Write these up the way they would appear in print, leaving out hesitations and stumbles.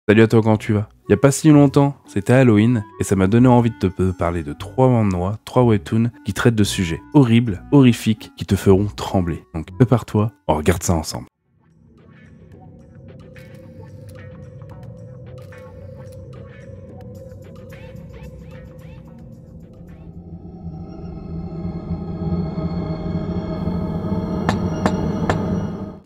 Salut à toi, comment tu vas? Il y a pas si longtemps, c'était Halloween, et ça m'a donné envie de te parler de 3 manhwas, 3 webtoons qui traitent de sujets horribles, horrifiques, qui te feront trembler. Donc prépare-toi, on regarde ça ensemble.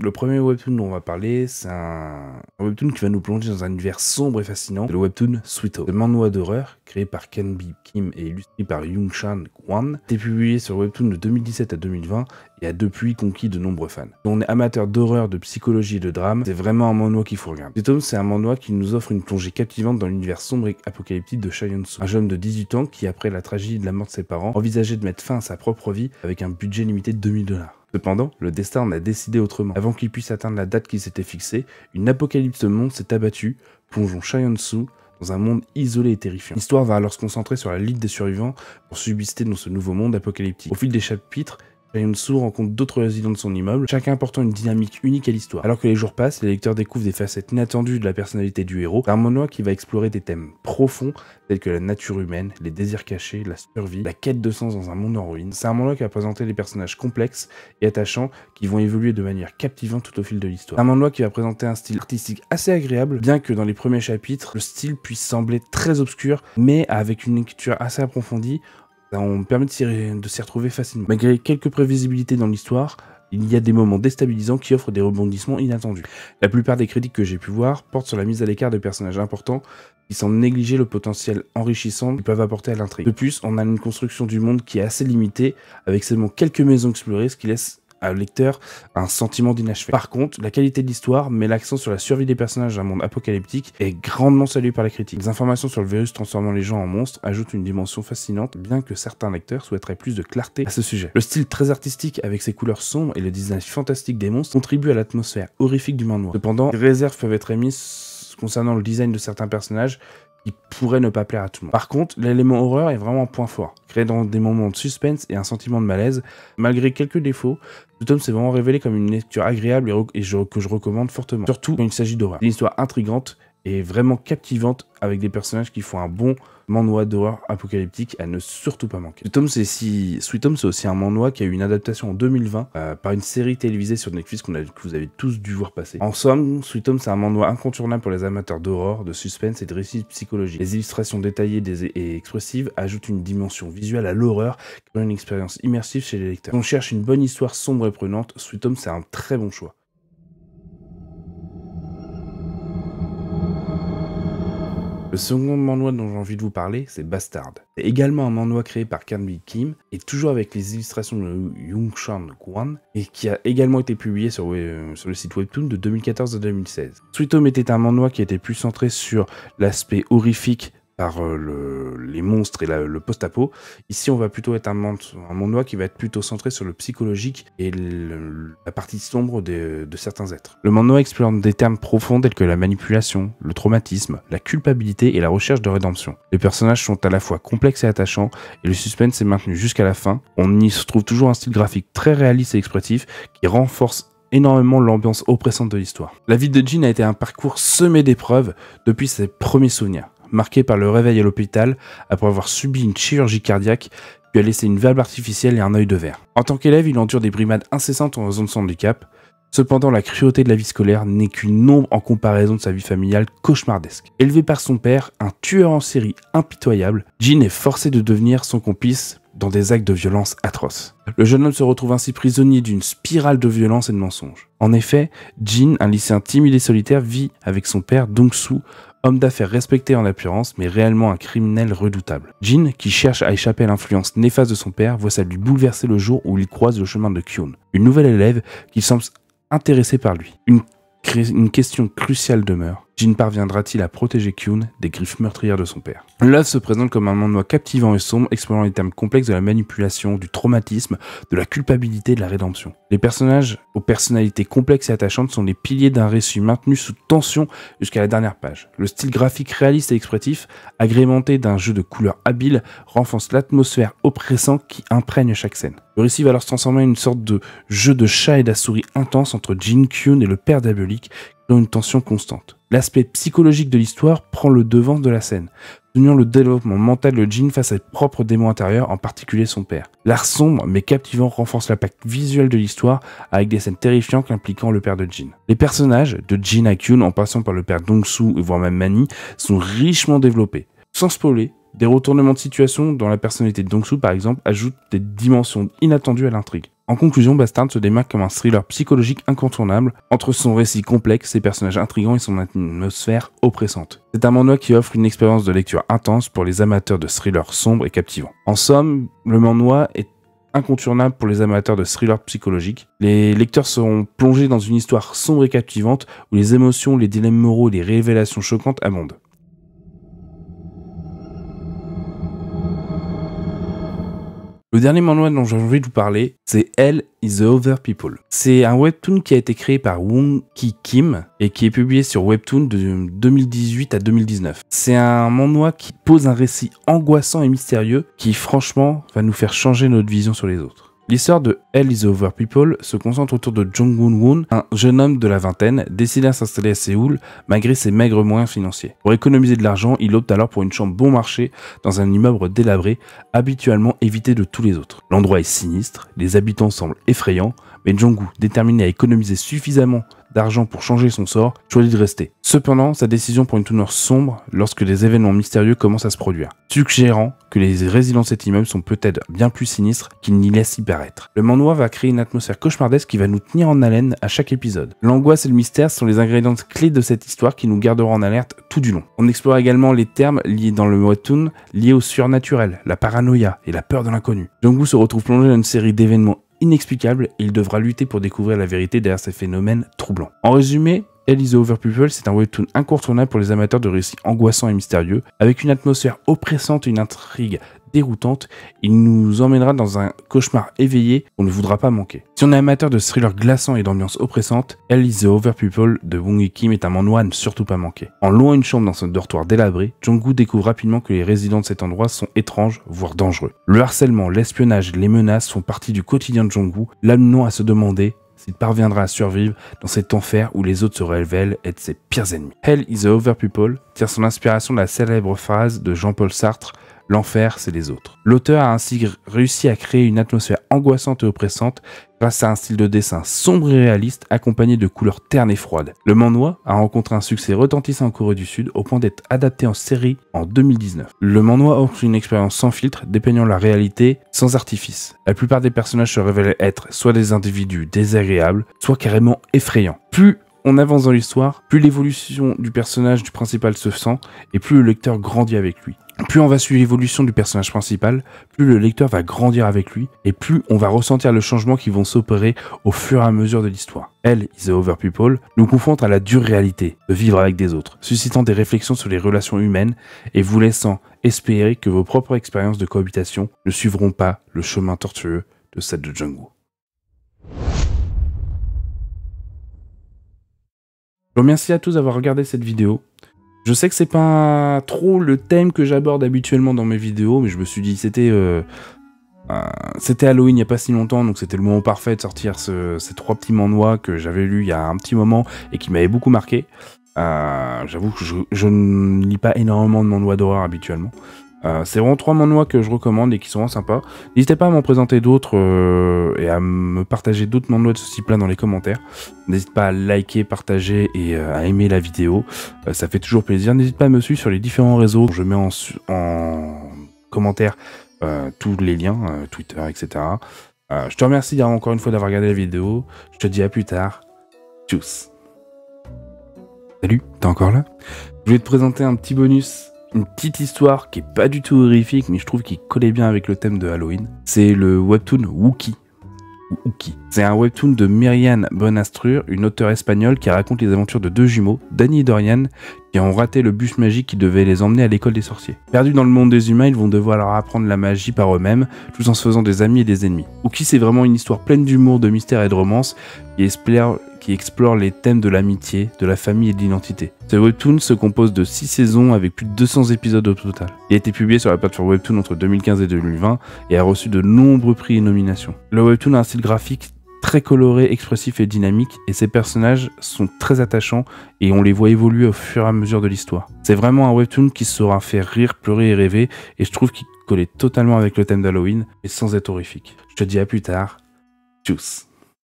Le premier webtoon dont on va parler, c'est un webtoon qui va nous plonger dans un univers sombre et fascinant. C'est le webtoon Sweet Home. Le manhwa d'horreur, créé par Can-bi Kim et illustré par Young-chan Kwon, a été publié sur le webtoon de 2017 à 2020 et a depuis conquis de nombreux fans. Si on est amateur d'horreur, de psychologie et de drame, c'est vraiment un manhwa qu'il faut regarder. Sweet Home, c'est un manhwa qui nous offre une plongée captivante dans l'univers sombre et apocalyptique de Chaeyoung-soo, un jeune de 18 ans qui, après la tragédie de la mort de ses parents, envisageait de mettre fin à sa propre vie avec un budget limité de $2000. Cependant, le destin en a décidé autrement. Avant qu'il puisse atteindre la date qui s'était fixée, une apocalypse de monde s'est abattue, plongeant Chaeyoung-soo dans un monde isolé et terrifiant. L'histoire va alors se concentrer sur la Ligue des survivants pour subsister dans ce nouveau monde apocalyptique. Au fil des chapitres, Chaeyoung-soo rencontre d'autres résidents de son immeuble, chacun apportant une dynamique unique à l'histoire. Alors que les jours passent, les lecteurs découvrent des facettes inattendues de la personnalité du héros. C'est un manhwa qui va explorer des thèmes profonds tels que la nature humaine, les désirs cachés, la survie, la quête de sens dans un monde en ruine. C'est un manhwa qui va présenter des personnages complexes et attachants qui vont évoluer de manière captivante tout au fil de l'histoire. C'est un manhwa qui va présenter un style artistique assez agréable, bien que dans les premiers chapitres, le style puisse sembler très obscur, mais avec une écriture assez approfondie, on permet de s'y retrouver facilement. Malgré quelques prévisibilités dans l'histoire, il y a des moments déstabilisants qui offrent des rebondissements inattendus. La plupart des critiques que j'ai pu voir portent sur la mise à l'écart de personnages importants qui semblent négliger le potentiel enrichissant qu'ils peuvent apporter à l'intrigue. De plus, on a une construction du monde qui est assez limitée, avec seulement quelques maisons explorées, ce qui laisse à lecteur un sentiment d'inachevé. Par contre, la qualité de l'histoire met l'accent sur la survie des personnages d'un monde apocalyptique et est grandement saluée par la critique. Les informations sur le virus transformant les gens en monstres ajoutent une dimension fascinante, bien que certains lecteurs souhaiteraient plus de clarté à ce sujet. Le style très artistique avec ses couleurs sombres et le design fantastique des monstres contribue à l'atmosphère horrifique du manhwa. Cependant, des réserves peuvent être émises concernant le design de certains personnages qui pourrait ne pas plaire à tout le monde. Par contre, l'élément horreur est vraiment un point fort, créé dans des moments de suspense et un sentiment de malaise. Malgré quelques défauts, ce tome s'est vraiment révélé comme une lecture agréable que je recommande fortement, surtout quand il s'agit d'horreur. C'est une histoire intrigante et vraiment captivante avec des personnages qui font un bon manhwa d'horreur apocalyptique à ne surtout pas manquer. Sweet Home, c'est aussi un manhwa qui a eu une adaptation en 2020 par une série télévisée sur Netflix que vous avez tous dû voir passer. En somme, Sweet Home, c'est un manhwa incontournable pour les amateurs d'horreur, de suspense et de récits psychologiques. Les illustrations détaillées et expressives ajoutent une dimension visuelle à l'horreur, créant une expérience immersive chez les lecteurs. Si on cherche une bonne histoire sombre et prenante, Sweet Home, c'est un très bon choix. Le second manhwa dont j'ai envie de vous parler, c'est Bastard. C'est également un manhwa créé par Can-bi Kim, et toujours avec les illustrations de Young-chan Kwon, et qui a également été publié sur le site Webtoon de 2014 à 2016. Sweet Home était un manhwa qui était plus centré sur l'aspect horrifique par les monstres et le post-apo. Ici, on va plutôt être un manhwa qui va être plutôt centré sur le psychologique et la partie sombre de certains êtres. Le manhwa explore des termes profonds tels que la manipulation, le traumatisme, la culpabilité et la recherche de rédemption. Les personnages sont à la fois complexes et attachants, et le suspense est maintenu jusqu'à la fin. On y se trouve toujours un style graphique très réaliste et expressif qui renforce énormément l'ambiance oppressante de l'histoire. La vie de Jin a été un parcours semé d'épreuves depuis ses premiers souvenirs, marqué par le réveil à l'hôpital après avoir subi une chirurgie cardiaque, puis a laissé une valve artificielle et un œil de verre. En tant qu'élève, il endure des brimades incessantes en raison de son handicap. Cependant, la cruauté de la vie scolaire n'est qu'une ombre en comparaison de sa vie familiale cauchemardesque. Élevé par son père, un tueur en série impitoyable, Jin est forcé de devenir son complice dans des actes de violence atroces. Le jeune homme se retrouve ainsi prisonnier d'une spirale de violence et de mensonges. En effet, Jin, un lycéen timide et solitaire, vit avec son père Dong-soo, homme d'affaires respecté en apparence, mais réellement un criminel redoutable. Jin, qui cherche à échapper à l'influence néfaste de son père, voit sa vie bouleverser le jour où il croise le chemin de Kyun, une nouvelle élève qui semble intéressée par lui. Une question cruciale demeure. Jin parviendra-t-il à protéger Kyun des griffes meurtrières de son père? L'œuvre se présente comme un manhwa captivant et sombre, explorant les thèmes complexes de la manipulation, du traumatisme, de la culpabilité et de la rédemption. Les personnages aux personnalités complexes et attachantes sont les piliers d'un récit maintenu sous tension jusqu'à la dernière page. Le style graphique réaliste et expressif, agrémenté d'un jeu de couleurs habile, renforce l'atmosphère oppressante qui imprègne chaque scène. Le récit va alors se transformer en une sorte de jeu de chat et de souris intense entre Jin, Kyun et le père diabolique, dans une tension constante. L'aspect psychologique de l'histoire prend le devant de la scène, soulignant le développement mental de Jin face à ses propres démons intérieurs, en particulier son père. L'art sombre mais captivant renforce l'impact visuel de l'histoire avec des scènes terrifiantes impliquant le père de Jin. Les personnages, de Jin à Kyun en passant par le père Dong-soo et voire même Mani, sont richement développés. Sans spoiler, des retournements de situation dans la personnalité de Dong-soo par exemple ajoutent des dimensions inattendues à l'intrigue. En conclusion, Bastard se démarque comme un thriller psychologique incontournable entre son récit complexe, ses personnages intrigants et son atmosphère oppressante. C'est un manhwa qui offre une expérience de lecture intense pour les amateurs de thrillers sombres et captivants. En somme, le manhwa est incontournable pour les amateurs de thrillers psychologiques. Les lecteurs seront plongés dans une histoire sombre et captivante où les émotions, les dilemmes moraux et les révélations choquantes abondent. Le dernier manhwa dont j'ai envie de vous parler, c'est Hell is the Other People. C'est un webtoon qui a été créé par Wong-ki Kim et qui est publié sur Webtoon de 2018 à 2019. C'est un manhwa qui pose un récit angoissant et mystérieux qui franchement va nous faire changer notre vision sur les autres. L'histoire de Hell is the Other People se concentre autour de Jong-Woon, un jeune homme de la vingtaine, décidé à s'installer à Séoul malgré ses maigres moyens financiers. Pour économiser de l'argent, il opte alors pour une chambre bon marché dans un immeuble délabré, habituellement évité de tous les autres. L'endroit est sinistre, les habitants semblent effrayants, mais Jong-woo, déterminé à économiser suffisamment d'argent pour changer son sort, choisit de rester. Cependant, sa décision prend une tournure sombre lorsque des événements mystérieux commencent à se produire, suggérant que les résidents de cet immeuble sont peut-être bien plus sinistres qu'ils n'y laissent y paraître. Le manhwa va créer une atmosphère cauchemardesque qui va nous tenir en haleine à chaque épisode. L'angoisse et le mystère sont les ingrédients clés de cette histoire qui nous garderont en alerte tout du long. On explore également les termes liés dans le webtoon liés au surnaturel, la paranoïa et la peur de l'inconnu. Jong-woo se retrouve plongé dans une série d'événements inexplicable et il devra lutter pour découvrir la vérité derrière ces phénomènes troublants. En résumé, Hell is the Other People, c'est un webtoon incontournable pour les amateurs de récits angoissants et mystérieux, avec une atmosphère oppressante et une intrigue déroutante. Il nous emmènera dans un cauchemar éveillé qu'on ne voudra pas manquer. Si on est amateur de thrillers glaçants et d'ambiance oppressante, Hell is the Other People de Wong-ki Kim est un manhwa à ne surtout pas manquer. En louant une chambre dans son dortoir délabré, Jong-woo découvre rapidement que les résidents de cet endroit sont étranges, voire dangereux. Le harcèlement, l'espionnage et les menaces font partie du quotidien de Jong-woo, l'amenant à se demander s'il parviendra à survivre dans cet enfer où les autres se révèlent être ses pires ennemis. Hell is the Other People tire son inspiration de la célèbre phrase de Jean-Paul Sartre: « L'enfer, c'est les autres ». L'auteur a ainsi réussi à créer une atmosphère angoissante et oppressante grâce à un style de dessin sombre et réaliste accompagné de couleurs ternes et froides. Le manhwa a rencontré un succès retentissant en Corée du Sud au point d'être adapté en série en 2019. Le manhwa offre une expérience sans filtre, dépeignant la réalité sans artifice. La plupart des personnages se révèlent être soit des individus désagréables, soit carrément effrayants. Plus on avance dans l'histoire, plus l'évolution du personnage du principal se sent et plus le lecteur grandit avec lui. Plus on va suivre l'évolution du personnage principal, plus le lecteur va grandir avec lui et plus on va ressentir le changement qui vont s'opérer au fur et à mesure de l'histoire. Hell is the Other People nous confronte à la dure réalité de vivre avec des autres, suscitant des réflexions sur les relations humaines et vous laissant espérer que vos propres expériences de cohabitation ne suivront pas le chemin tortueux de celle de Jong-woo. Je remercie à tous d'avoir regardé cette vidéo. Je sais que c'est pas trop le thème que j'aborde habituellement dans mes vidéos, mais je me suis dit c'était Halloween il n'y a pas si longtemps, donc c'était le moment parfait de sortir ces trois petits manhwas que j'avais lus il y a un petit moment et qui m'avaient beaucoup marqué. J'avoue que je ne lis pas énormément de manhwas d'horreur habituellement. C'est vraiment trois manhwas que je recommande et qui sont vraiment sympas. N'hésitez pas à m'en présenter d'autres et à me partager d'autres manhwas de ce type-là dans les commentaires. N'hésitez pas à liker, partager et à aimer la vidéo. Ça fait toujours plaisir. N'hésitez pas à me suivre sur les différents réseaux. Je mets en commentaire tous les liens, Twitter, etc. Je te remercie encore une fois d'avoir regardé la vidéo. Je te dis à plus tard. Tchuss. Salut, t'es encore là? Je vais te présenter un petit bonus. Une petite histoire qui est pas du tout horrifique, mais je trouve qu'il collait bien avec le thème de Halloween. C'est le webtoon Wookie. C'est un webtoon de Myriam Bonastrur, une auteure espagnole qui raconte les aventures de deux jumeaux, Danny et Dorian, qui ont raté le bus magique qui devait les emmener à l'école des sorciers. Perdus dans le monde des humains, ils vont devoir leur apprendre la magie par eux-mêmes, tout en se faisant des amis et des ennemis. Wookie, c'est vraiment une histoire pleine d'humour, de mystère et de romance, qui explore les thèmes de l'amitié, de la famille et de l'identité. Ce webtoon se compose de 6 saisons avec plus de 200 épisodes au total. Il a été publié sur la plateforme Webtoon entre 2015 et 2020 et a reçu de nombreux prix et nominations. Le webtoon a un style graphique très coloré, expressif et dynamique, et ces personnages sont très attachants et on les voit évoluer au fur et à mesure de l'histoire. C'est vraiment un webtoon qui saura faire rire, pleurer et rêver, et je trouve qu'il collait totalement avec le thème d'Halloween, et sans être horrifique. Je te dis à plus tard, tchuss.